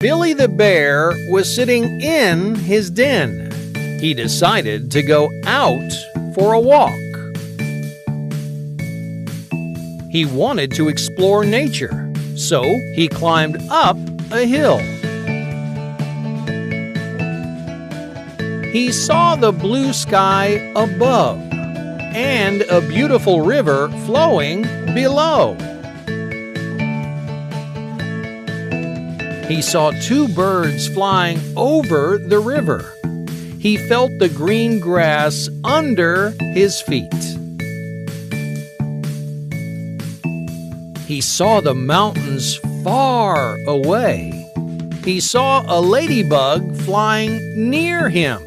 Billy the bear was sitting in his den. He decided to go out for a walk. He wanted to explore nature, so he climbed up a hill. He saw the blue sky above and a beautiful river flowing below. He saw two birds flying over the river. He felt the green grass under his feet. He saw the mountains far away. He saw a ladybug flying near him.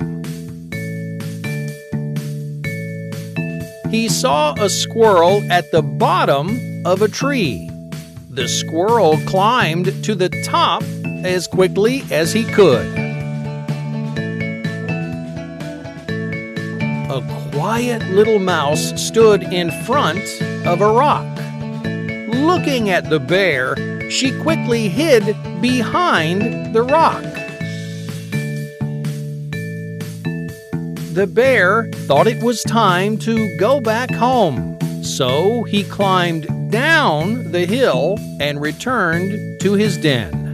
He saw a squirrel at the bottom of a tree. The squirrel climbed to the top as quickly as he could. A quiet little mouse stood in front of a rock. Looking at the bear, she quickly hid behind the rock. The bear thought it was time to go back home, so he climbed down the hill and returned to his den.